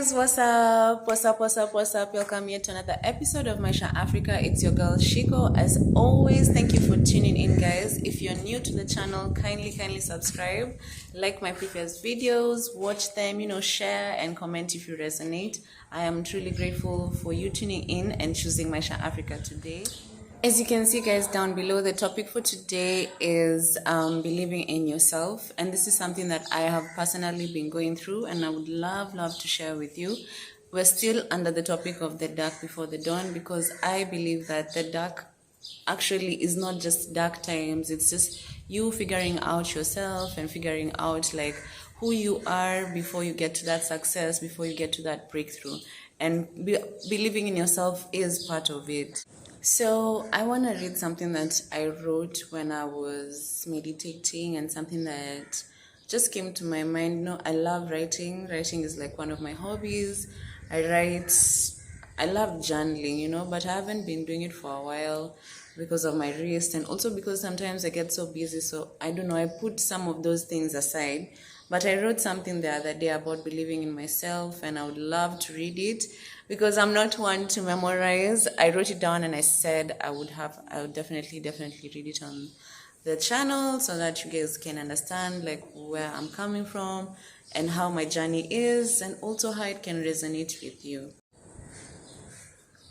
guys, what's up? What's up? What's up? What's up? Welcome here to another episode of Maisha Africa. It's your girl Shiko. As always, thank you for tuning in, guys. If you're new to the channel, kindly subscribe, like my previous videos, watch them, share and comment if you resonate. I am truly grateful for you tuning in and choosing Maisha Africa today. As you can see, guys, down below, the topic for today is believing in yourself. And this is something that I have personally been going through and I would love to share with you. We're still under the topic of the dark before the dawn because I believe that the dark actually is not just dark times. It's just you figuring out yourself and figuring out like who you are before you get to that success, before you get to that breakthrough. And believing in yourself is part of it. So I want to read something that I wrote when I was meditating and something that just came to my mind. I love writing. Writing is like one of my hobbies. I write. I love journaling, but I haven't been doing it for a while because of my wrist and also because sometimes I get so busy. So I don't know, I put some of those things aside. But I wrote something the other day about believing in myself and I would love to read it because I'm not one to memorize. I wrote it down and I said I would definitely read it on the channel so that you guys can understand like where I'm coming from and how my journey is and also how it can resonate with you.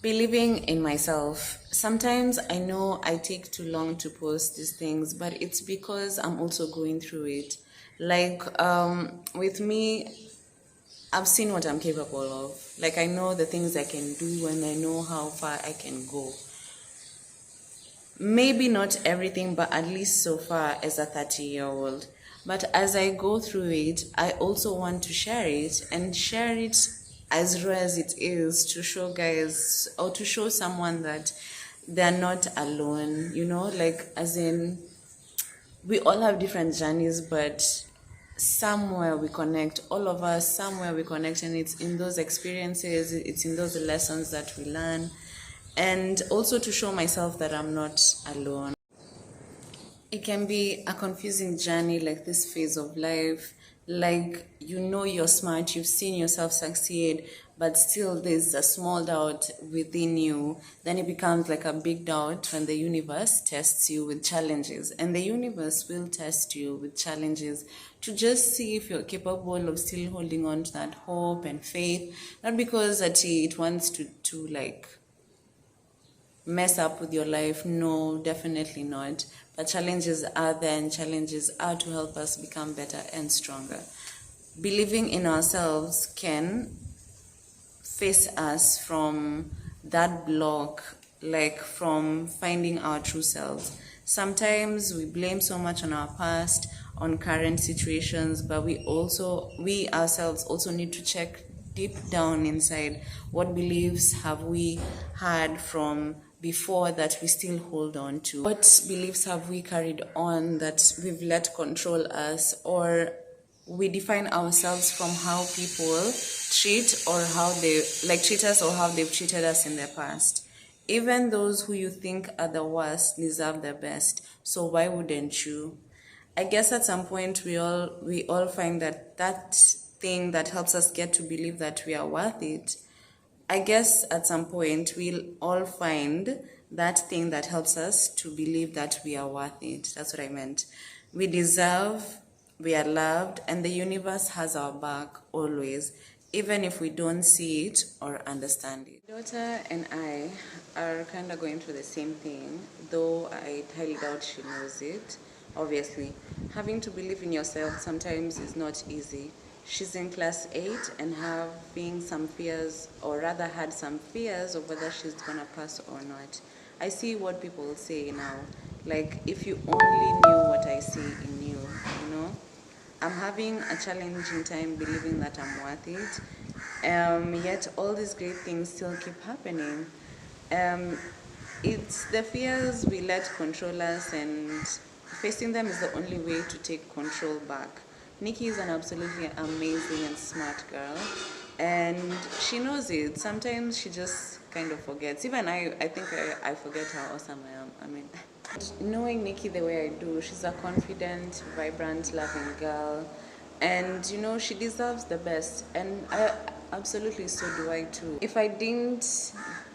Believing in myself. Sometimes I know I take too long to post these things, but it's because I'm also going through it. Like with me, I've seen what I'm capable of. Like I know the things I can do and I know how far I can go. Maybe not everything, but at least so far as a 30-year-old. But as I go through it, I also want to share it and share it as raw as it is to show guys or to show someone that they're not alone, like as in we all have different journeys, but somewhere we connect, all of us, somewhere we connect, and it's in those experiences, it's in those lessons that we learn, and also to show myself that I'm not alone. It can be a confusing journey, like this phase of life, like you're smart, you've seen yourself succeed, but still there's a small doubt within you. Then it becomes like a big doubt when the universe tests you with challenges, and the universe will test you with challenges to just see if you're capable of still holding on to that hope and faith, not because it wants to like mess up with your life. No, definitely not. But challenges are there, and challenges are to help us become better and stronger. Believing in ourselves can face us from that block, like from finding our true selves. Sometimes we blame so much on our past, on current situations, but we ourselves also need to check deep down inside what beliefs have we had from before that we still hold on to. What beliefs have we carried on that we've let control us, or we define ourselves from how people treat or how they treat us or how they've treated us in the past. Even those who you think are the worst deserve the best. So why wouldn't you? I guess at some point we all find that thing that helps us get to believe that we are worth it. I guess at some point we'll all find that thing that helps us to believe that we are worth it. That's what I meant. We deserve, we are loved, and the universe has our back always, even if we don't see it or understand it. My daughter and I are kind of going through the same thing, though I highly doubt she knows it. Obviously, having to believe in yourself sometimes is not easy. She's in class 8 and having some fears, or rather had some fears of whether she's gonna pass or not. I see what people say now, like if you only knew what I see in you, I'm having a challenging time believing that I'm worth it, yet all these great things still keep happening. It's the fears we let control us, and facing them is the only way to take control back. Nikki is an absolutely amazing and smart girl, and she knows it. Sometimes she just kind of forgets. Even I think I forget how awesome I am. I mean, knowing Nikki the way I do, she's a confident, vibrant, loving girl, and she deserves the best. And absolutely, so do I too. If I didn't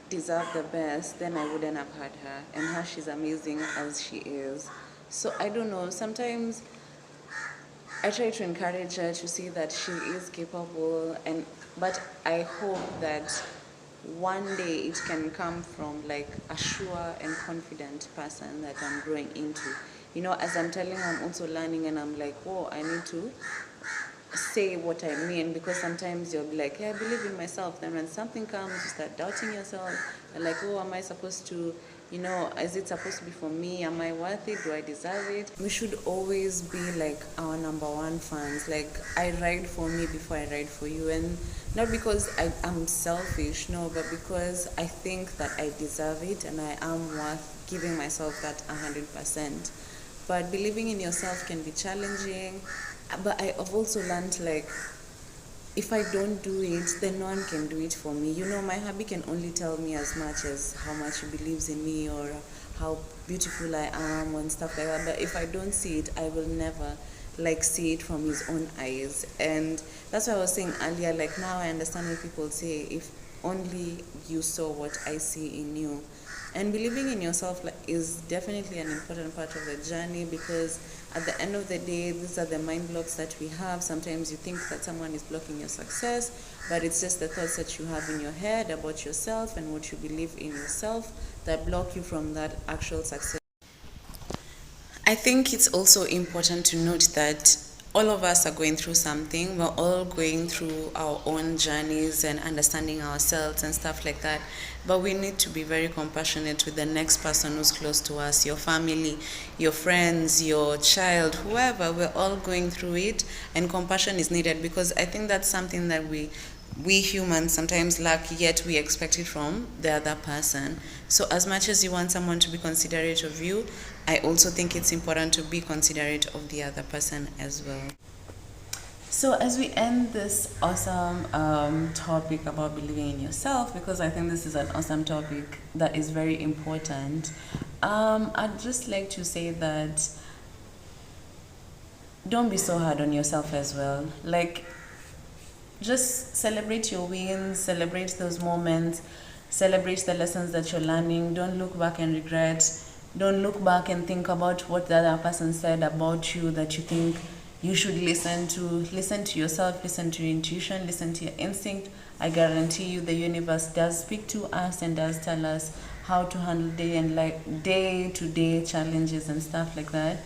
deserve the best, then I wouldn't have had her. And her, she's amazing as she is. So I don't know, sometimes I try to encourage her to see that she is capable, but I hope that one day it can come from like a sure and confident person that I'm growing into. You know, as I'm telling her, I'm also learning, and I'm like, oh, I need to say what I mean, because sometimes you'll be like, yeah, I believe in myself. Then when something comes, you start doubting yourself. You're like, oh, am I supposed to, is it supposed to be for me? Am I worth it? Do I deserve it? We should always be like our number one fans. Like, I ride for me before I ride for you. And not because I'm selfish, no, but because I think that I deserve it and I am worth giving myself that 100%. But believing in yourself can be challenging. But I've also learned, like, if I don't do it, then no one can do it for me. My hubby can only tell me as much as how much he believes in me or how beautiful I am and stuff like that. But if I don't see it, I will never like see it from his own eyes. And that's why I was saying earlier, like, now I understand when people say, if only you saw what I see in you. And believing in yourself is definitely an important part of the journey, because at the end of the day, these are the mind blocks that we have. Sometimes you think that someone is blocking your success, but it's just the thoughts that you have in your head about yourself and what you believe in yourself that block you from that actual success. I think it's also important to note that all of us are going through something. We're all going through our own journeys and understanding ourselves and stuff like that. But we need to be very compassionate with the next person who's close to us, your family, your friends, your child, whoever. We're all going through it, and compassion is needed, because I think that's something that we humans sometimes lack, yet we expect it from the other person. So as much as you want someone to be considerate of you, I also think it's important to be considerate of the other person as well. So as we end this awesome topic about believing in yourself, because I think this is an awesome topic that is very important, I'd just like to say that don't be so hard on yourself as well. Like, just celebrate your wins, celebrate those moments, celebrate the lessons that you're learning. Don't look back and regret. Don't look back and think about what the other person said about you that you think you should listen to. Listen to yourself, listen to your intuition, listen to your instinct. I guarantee you the universe does speak to us and does tell us how to handle day-to-day challenges and stuff like that.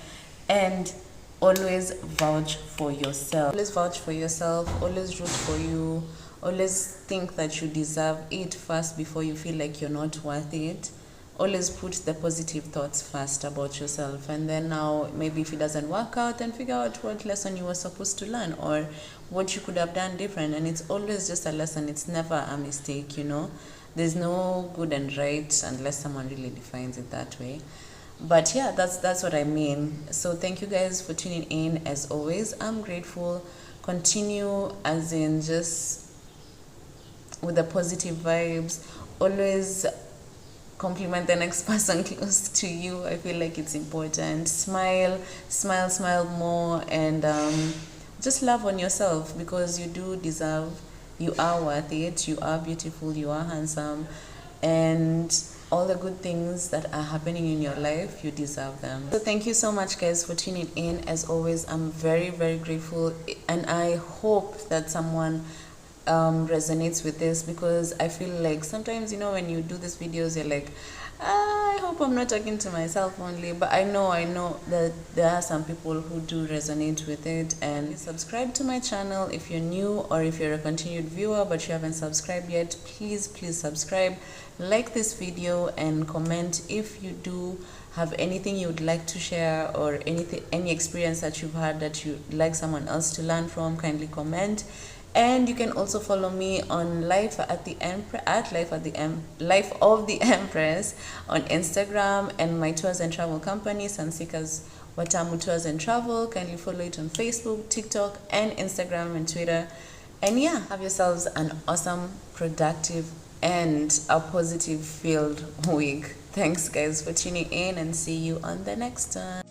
And always vouch for yourself. Always vouch for yourself. Always root for you. Always think that you deserve it first before you feel like you're not worth it. Always put the positive thoughts first about yourself, and then now maybe if it doesn't work out, then figure out what lesson you were supposed to learn or what you could have done different. And it's always just a lesson. It's never a mistake. There's no good and right unless someone really defines it that way. But yeah, that's what I mean. So thank you guys for tuning in. As always, I'm grateful. Continue as in just with the positive vibes. Always compliment the next person close to you. I feel like it's important. Smile more, and just love on yourself, because you do deserve. You are worth it. You are beautiful. You are handsome, and all the good things that are happening in your life, you deserve them. So thank you so much, guys, for tuning in. As always, I'm very, very grateful, and I hope that someone resonates with this, because I feel like sometimes, when you do these videos, you're like, I hope I'm not talking to myself only. But I know that there are some people who do resonate with it. And subscribe to my channel if you're new, or if you're a continued viewer but you haven't subscribed yet, please subscribe. Like this video and comment if you do have anything you would like to share, or any experience that you've had that you'd like someone else to learn from. Kindly comment. And you can also follow me on Life of the Empress on Instagram, and my tours and travel company, Sansika's Watamu Tours and Travel. Kindly follow it on Facebook, TikTok, and Instagram and Twitter. And yeah, have yourselves an awesome, productive, and a positive filled week. Thanks guys for tuning in, and see you on the next one.